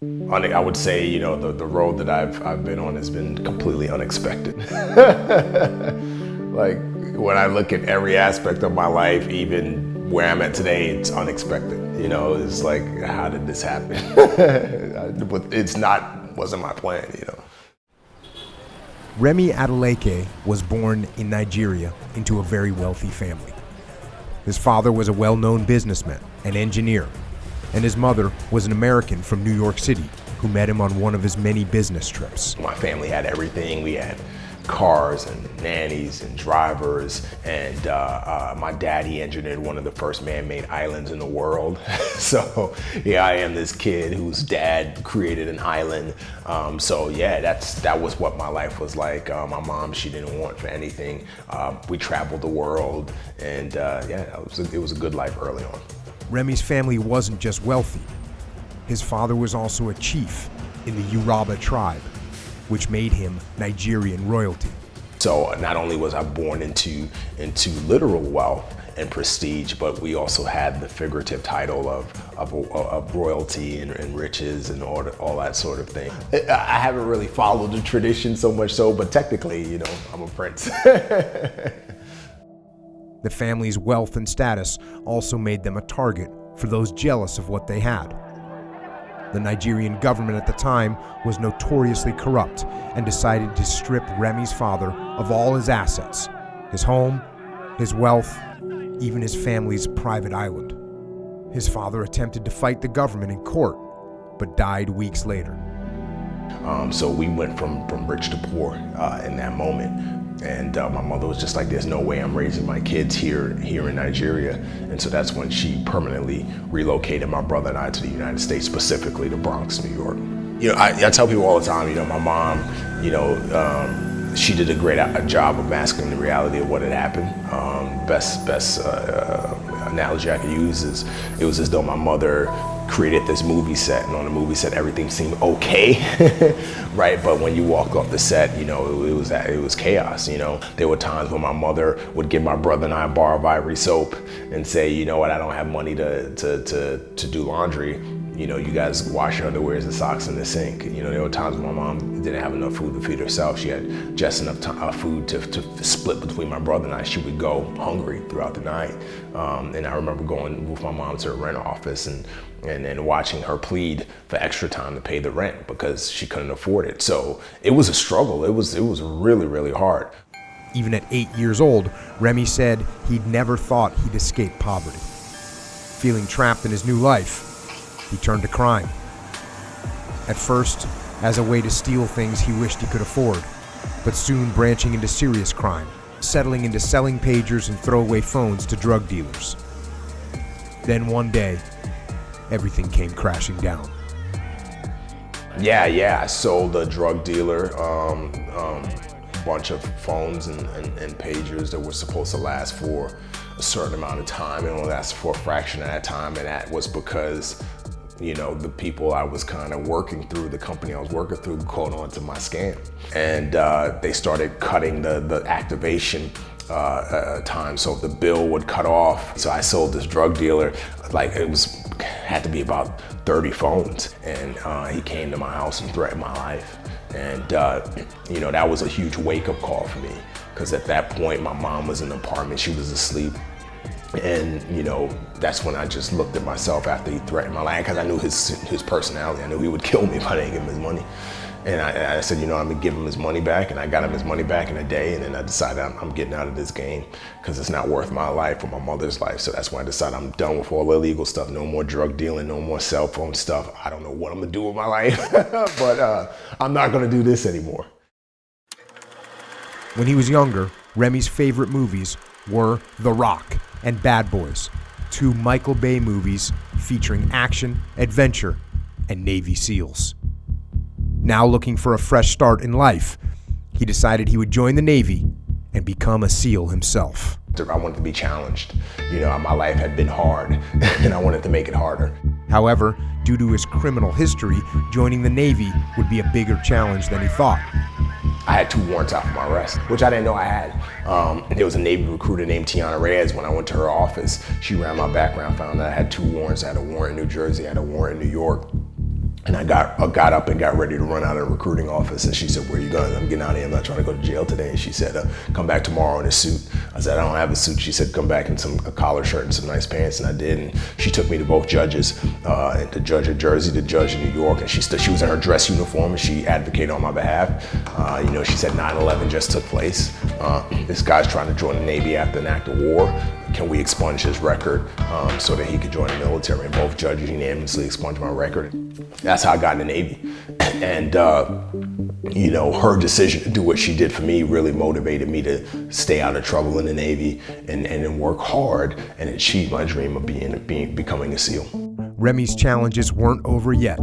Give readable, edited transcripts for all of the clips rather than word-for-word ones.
I would say, you know, the road that I've been on has been completely unexpected. Like, when I look at every aspect of my life, even where I'm at today, it's unexpected. You know, it's like, how did this happen? Wasn't my plan, you know. Remi Adeleke was born in Nigeria into a very wealthy family. His father was a well-known businessman and engineer, and his mother was an American from New York City who met him on one of his many business trips. My family had everything. We had cars and nannies and drivers, and my dad, he engineered one of the first man-made islands in the world. So yeah, I am this kid whose dad created an island. So yeah, that was what my life was like. My mom, she didn't want for anything. We traveled the world, and yeah, it was a good life early on. Remi's family wasn't just wealthy. His father was also a chief in the Yoruba tribe, which made him Nigerian royalty. So not only was I born into literal wealth and prestige, but we also had the figurative title of royalty and riches and all that sort of thing. I haven't really followed the tradition so much so, but technically, you know, I'm a prince. The family's wealth and status also made them a target for those jealous of what they had. The Nigerian government at the time was notoriously corrupt and decided to strip Remi's father of all his assets, his home, his wealth, even his family's private island. His father attempted to fight the government in court, but died weeks later. So we went from rich to poor in that moment. And my mother was just like, there's no way I'm raising my kids here in Nigeria. And so that's when she permanently relocated my brother and I to the United States, specifically to Bronx, New York. You know, I tell people all the time, you know, my mom, you know, she did a great job of masking the reality of what had happened. Best analogy I could use is, it was as though my mother created this movie set, and on the movie set everything seemed okay, right? But when you walk off the set, you know, it was chaos. You know, there were times when my mother would give my brother and I a bar of Ivory soap and say, you know what, I don't have money to do laundry. You know, you guys wash your underwears and socks in the sink. You know, there were times when my mom didn't have enough food to feed herself. She had just enough food to split between my brother and I. She would go hungry throughout the night. And I remember going with my mom to her rent office and watching her plead for extra time to pay the rent because she couldn't afford it. So it was a struggle. It was really, really hard. Even at 8 years old, Remi said he'd never thought he'd escape poverty. Feeling trapped in his new life, he turned to crime. At first, as a way to steal things he wished he could afford, but soon branching into serious crime, settling into selling pagers and throwaway phones to drug dealers. Then one day, everything came crashing down. Yeah, I sold a drug dealer bunch of phones and pagers that were supposed to last for a certain amount of time and only lasted for a fraction of that time, and that was because, you know, the people I was kind of working through, the company I was working through, caught on to my scam. And they started cutting the activation time, so the bill would cut off. So I sold this drug dealer, like had to be about 30 phones. And he came to my house and threatened my life. And you know, that was a huge wake-up call for me, because at that point my mom was in the apartment, she was asleep. And you know, that's when I just looked at myself after he threatened my life, because I knew his personality. I knew he would kill me if I didn't give him his money. And I said, you know, I'm gonna give him his money back, and I got him his money back in a day. And then I decided I'm getting out of this game because it's not worth my life or my mother's life. So that's when I decided I'm done with all the illegal stuff. No more drug dealing, no more cell phone stuff. I don't know what I'm gonna do with my life, but I'm not gonna do this anymore. When he was younger, Remi's favorite movies were The Rock and Bad Boys, two Michael Bay movies featuring action, adventure, and Navy SEALs. Now looking for a fresh start in life, he decided he would join the Navy and become a SEAL himself. I wanted to be challenged. You know, my life had been hard, and I wanted to make it harder. However, due to his criminal history, joining the Navy would be a bigger challenge than he thought. I had 2 warrants out for my arrest, which I didn't know I had. There was a Navy recruiter named Tiana Reyes. When I went to her office, she ran my background, found that I had 2 warrants. I had a warrant in New Jersey, I had a warrant in New York. And I got up and got ready to run out of the recruiting office. And she said, "Where are you going?" "I'm getting out of here. I'm not trying to go to jail today." And she said, "Come back tomorrow in a suit." I said, "I don't have a suit." She said, "Come back in a collar shirt and some nice pants." And I did. And she took me to both judges, the judge in Jersey, the judge in New York. And she was in her dress uniform and she advocated on my behalf. She said 9/11 just took place. This guy's trying to join the Navy after an act of war. Can we expunge his record so that he could join the military? And both judges unanimously expunged my record. That's how I got in the Navy. And, her decision to do what she did for me really motivated me to stay out of trouble in the Navy and work hard and achieve my dream of becoming a SEAL. Remi's challenges weren't over yet.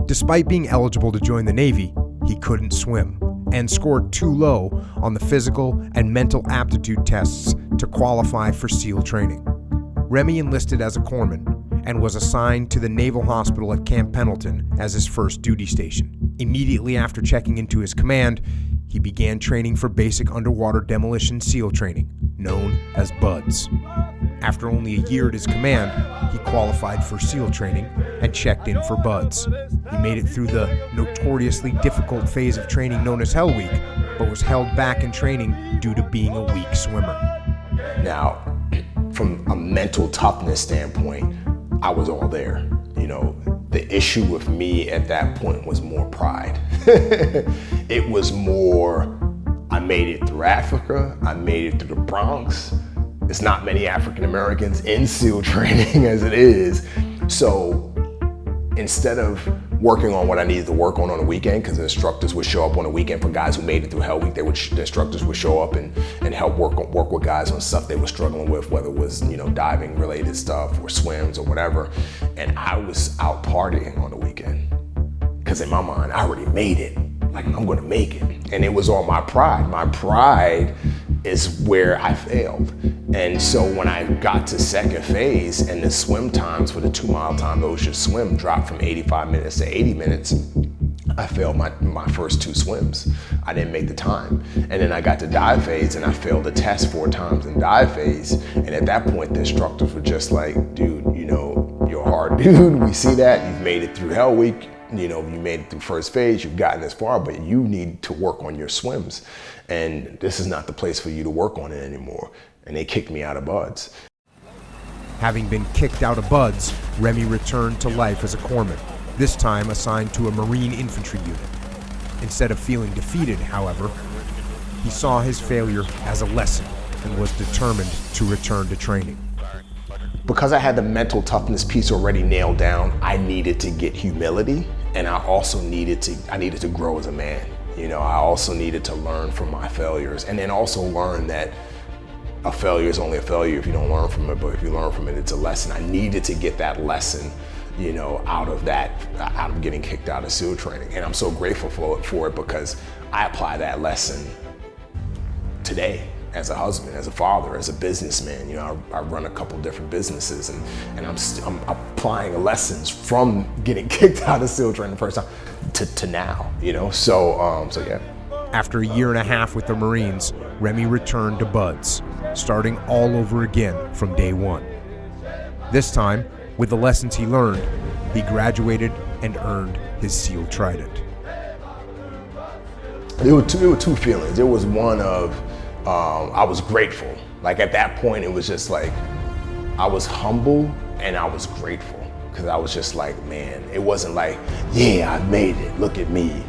Despite being eligible to join the Navy, he couldn't swim and scored too low on the physical and mental aptitude tests to qualify for SEAL training. Remi enlisted as a corpsman and was assigned to the Naval Hospital at Camp Pendleton as his first duty station. Immediately after checking into his command, he began training for basic underwater demolition SEAL training, known as BUDS. After only a year at his command, he qualified for SEAL training and checked in for BUDS. He made it through the notoriously difficult phase of training known as Hell Week, but was held back in training due to being a weak swimmer. Now, from a mental toughness standpoint, I was all there. The issue with me at that point was more pride. It was more, I made it through Africa, I made it through the Bronx. There's not many African Americans in SEAL training as it is. So instead of working on what I needed to work on the weekend, because the instructors would show up on the weekend for guys who made it through Hell Week, the instructors would show up and help work with guys on stuff they were struggling with, whether it was diving related stuff or swims or whatever. And I was out partying on the weekend because in my mind I already made it. Like, I'm gonna make it. And it was all my pride. My pride is where I failed. And so when I got to second phase and the swim times for the 2-mile time ocean swim dropped from 85 minutes to 80 minutes, I failed my first 2 swims. I didn't make the time. And then I got to dive phase and I failed the test 4 times in dive phase. And at that point, the instructors were just like, "Dude, you're a hard dude. We see that. You've made it through Hell Week. You made it through first phase, you've gotten this far, but you need to work on your swims. And this is not the place for you to work on it anymore." And they kicked me out of BUDS. Having been kicked out of BUDS, Remi returned to life as a corpsman, this time assigned to a Marine infantry unit. Instead of feeling defeated, however, he saw his failure as a lesson and was determined to return to training. Because I had the mental toughness piece already nailed down, I needed to get humility, and I also needed to grow as a man. I also needed to learn from my failures, and then also learn that a failure is only a failure if you don't learn from it, but if you learn from it, it's a lesson. I needed to get that lesson, out of getting kicked out of SEAL training. And I'm so grateful for it because I apply that lesson today. As a husband, as a father, as a businessman. I run a couple different businesses and I'm applying lessons from getting kicked out of SEAL training the first time to now, so yeah. After a year and a half with the Marines, Remi returned to BUDS, starting all over again from day one. This time, with the lessons he learned, he graduated and earned his SEAL Trident. There were two feelings. There was one of, I was grateful. Like at that point, it was just like, I was humble and I was grateful. Because I was just like, man, it wasn't like, yeah, I made it, look at me.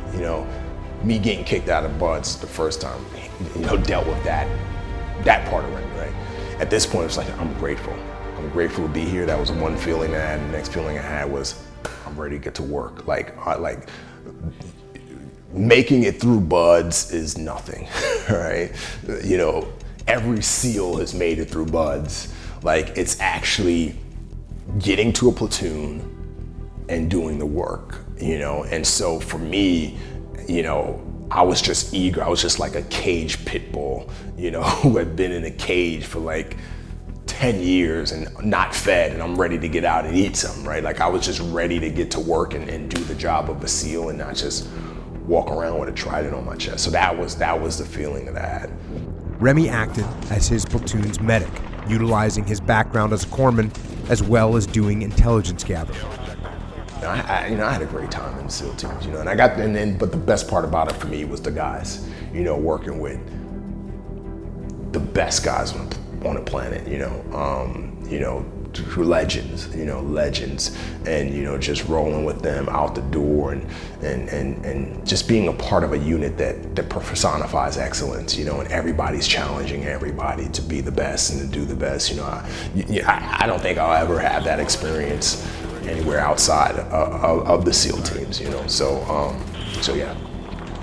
Me getting kicked out of BUDS the first time, dealt with that part of it, right? At this point, it's like, I'm grateful. I'm grateful to be here. That was one feeling I had. The next feeling I had was, I'm ready to get to work. Making it through BUDS is nothing, right? Every SEAL has made it through BUDS. It's actually getting to a platoon and doing the work, And so for me, I was just eager. I was just like a caged pit bull, who had been in a cage for 10 years and not fed, and I'm ready to get out and eat some, right? I was just ready to get to work and do the job of a SEAL and not just walk around with a trident on my chest. So that was the feeling that I had. Remi acted as his platoon's medic, utilizing his background as a corpsman as well as doing intelligence gathering. I had a great time in the SEAL teams, and but the best part about it for me was the guys, working with the best guys on the planet, legends, and just rolling with them out the door and just being a part of a unit that personifies excellence, and everybody's challenging everybody to be the best and to do the best. I don't think I'll ever have that experience anywhere outside of the SEAL teams, so yeah.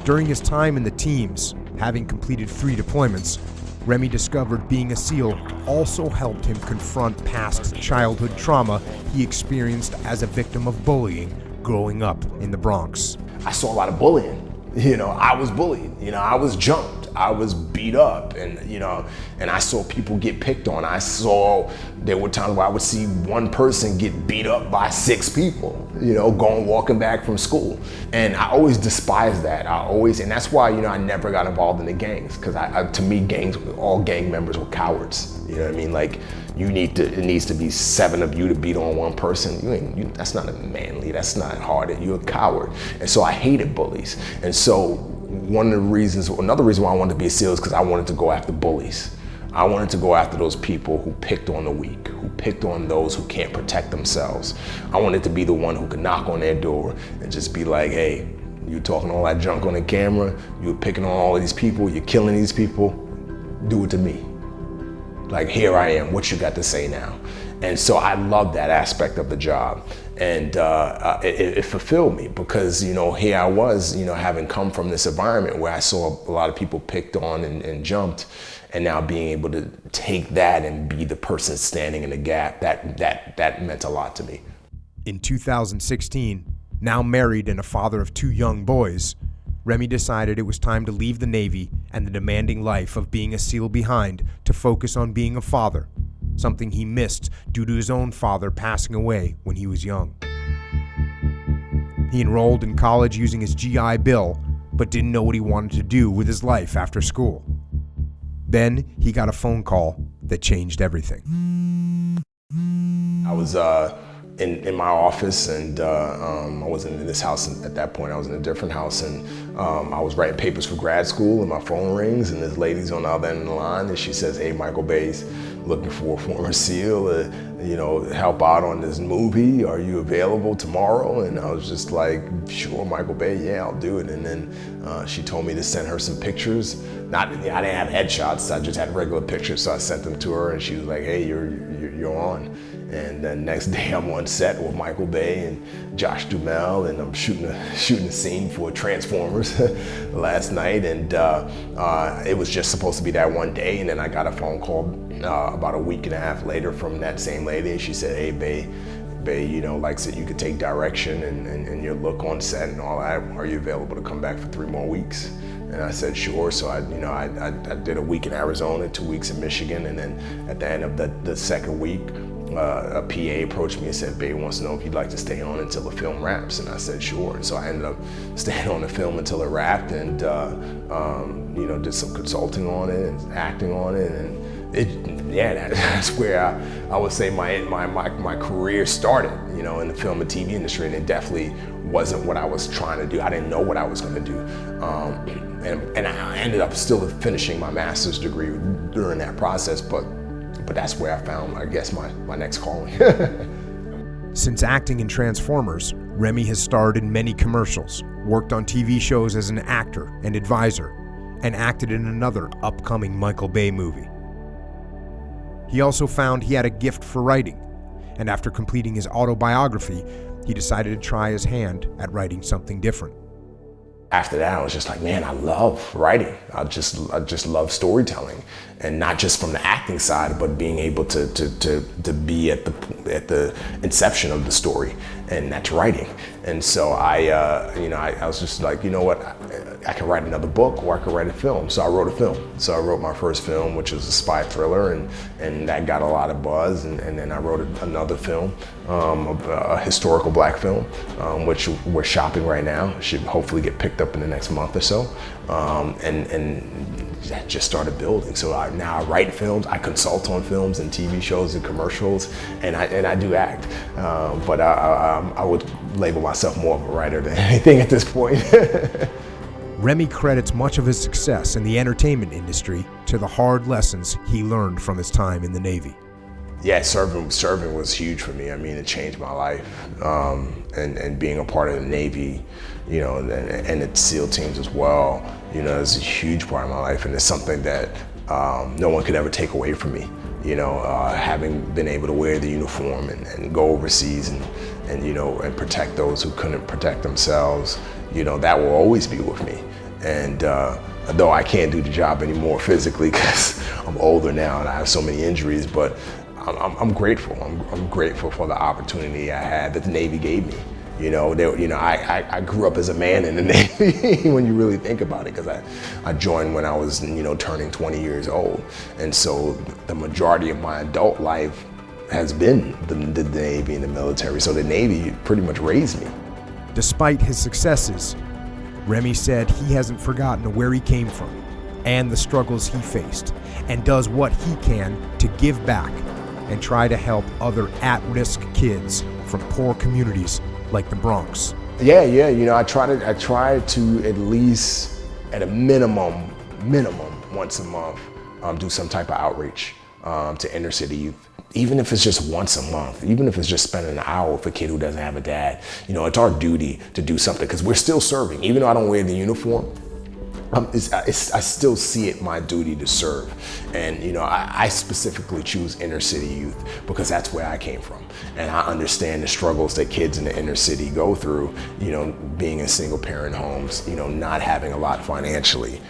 During his time in the teams, having completed 3 deployments, Remi discovered being a SEAL also helped him confront past childhood trauma he experienced as a victim of bullying growing up in the Bronx. I saw a lot of bullying. I was bullied. I was jumped. I was beat up, and I saw people get picked on. There were times where I would see one person get beat up by 6 people, walking back from school. And I always despised that. And that's why, I never got involved in the gangs, because to me, all gang members were cowards. You know what I mean? Like, it needs to be 7 of you to beat on one person. That's not manly, that's not hard. You're a coward. And so I hated bullies. And so another reason why I wanted to be a SEAL is because I wanted to go after bullies. I wanted to go after those people who picked on the weak, who picked on those who can't protect themselves. I wanted to be the one who could knock on their door and just be like, hey, you talking all that junk on the camera, you're picking on all of these people, you're killing these people, do it to me. Like, here I am, what you got to say now? And so I love that aspect of the job. And it fulfilled me because, here I was, having come from this environment where I saw a lot of people picked on and jumped, and now being able to take that and be the person standing in the gap, that meant a lot to me. In 2016, now married and a father of 2 young boys, Remi decided it was time to leave the Navy and the demanding life of being a SEAL behind to focus on being a father, something he missed due to his own father passing away when he was young. He enrolled in college using his GI Bill, but didn't know what he wanted to do with his life after school. Then he got a phone call that changed everything. I was in my office, and I wasn't in this house at that point. I was in a different house, and I was writing papers for grad school, and my phone rings, and this lady's on the other end of the line, and she says, hey, Michael Bay's looking for a former SEAL, help out on this movie. Are you available tomorrow? And I was just like, sure, Michael Bay, yeah, I'll do it. And then she told me to send her some pictures. I didn't have headshots, I just had regular pictures, so I sent them to her, and she was like, hey, you're on. And then next day I'm on set with Michael Bay and Josh Duhamel, and I'm shooting a scene for Transformers last night, and it was just supposed to be that one day, and then I got a phone call about a week and a half later from that same lady, and she said, hey, Bay, like said you could take direction and your look on set and all that. Are you available to come back for 3 more weeks? And I said, sure. So I did a week in Arizona, 2 weeks in Michigan, and then at the end of the second week, a PA approached me and said, Bay wants to know if you'd like to stay on until the film wraps. And I said, sure. And so I ended up staying on the film until it wrapped, and did some consulting on it and acting on it. And that's where I would say my career started, in the film and TV industry. And it definitely wasn't what I was trying to do. I didn't know what I was going to do. And I ended up still finishing my master's degree during that process, but that's where I found, I guess, my next calling. Since acting in Transformers, Remi has starred in many commercials, worked on TV shows as an actor and advisor, and acted in another upcoming Michael Bay movie. He also found he had a gift for writing, and after completing his autobiography, he decided to try his hand at writing something different. After that, I was just like, man, I love writing. I just love storytelling, and not just from the acting side, but being able to be at the inception of the story, and that's writing. And so I was just like, you know what, I can write another book, or I could write a film. So I wrote a film. So I wrote my first film, which was a spy thriller, and that got a lot of buzz. And then I wrote another film, a historical black film, which we're shopping right now. Should hopefully get picked up in the next month or so. And that just started building. So now I write films, I consult on films and TV shows and commercials, and I do act. But I would label myself more of a writer than anything at this point. Remi credits much of his success in the entertainment industry to the hard lessons he learned from his time in the Navy. Yeah, serving was huge for me. I mean, it changed my life. And being a part of the Navy, you know, and the SEAL teams as well, you know, is a huge part of my life, and it's something that no one could ever take away from me. You know, having been able to wear the uniform and go overseas and you know, and protect those who couldn't protect themselves, you know, that will always be with me. And though I can't do the job anymore physically because I'm older now and I have so many injuries, but I'm grateful. I'm grateful for the opportunity I had that the Navy gave me. You know, I grew up as a man in the Navy when you really think about it, because I joined when I was, you know, turning 20 years old. And so the majority of my adult life has been the Navy and the military. So the Navy pretty much raised me. Despite his successes, Remi said he hasn't forgotten where he came from and the struggles he faced, and does what he can to give back and try to help other at-risk kids from poor communities like the Bronx. Yeah, you know, I try to at least, at a minimum, once a month, do some type of outreach to inner city youth. Even if it's just once a month, even if it's just spending an hour with a kid who doesn't have a dad. You know, it's our duty to do something, because we're still serving. Even though I don't wear the uniform, I still see it my duty to serve. And you know, I specifically choose inner city youth because that's where I came from. And I understand the struggles that kids in the inner city go through, you know, being in single parent homes, you know, not having a lot financially,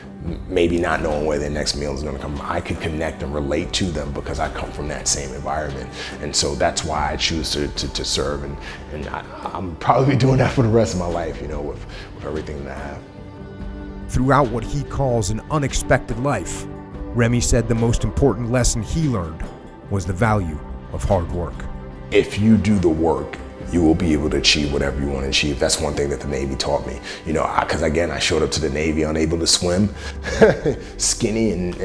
maybe not knowing where their next meal is gonna come. I could connect and relate to them because I come from that same environment. And so that's why I choose to serve. And I'm probably doing that for the rest of my life, you know, with everything that I have. Throughout what he calls an unexpected life, Remi said the most important lesson he learned was the value of hard work. If you do the work, you will be able to achieve whatever you want to achieve. That's one thing that the Navy taught me. You know, because again, I showed up to the Navy unable to swim, skinny and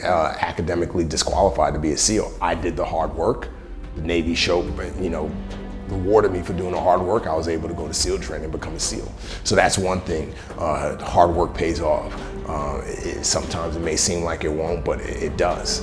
academically disqualified to be a SEAL. I did the hard work. The Navy showed, you know, rewarded me for doing the hard work. I was able to go to SEAL training and become a SEAL. So that's one thing. Hard work pays off. Sometimes it may seem like it won't, but it does.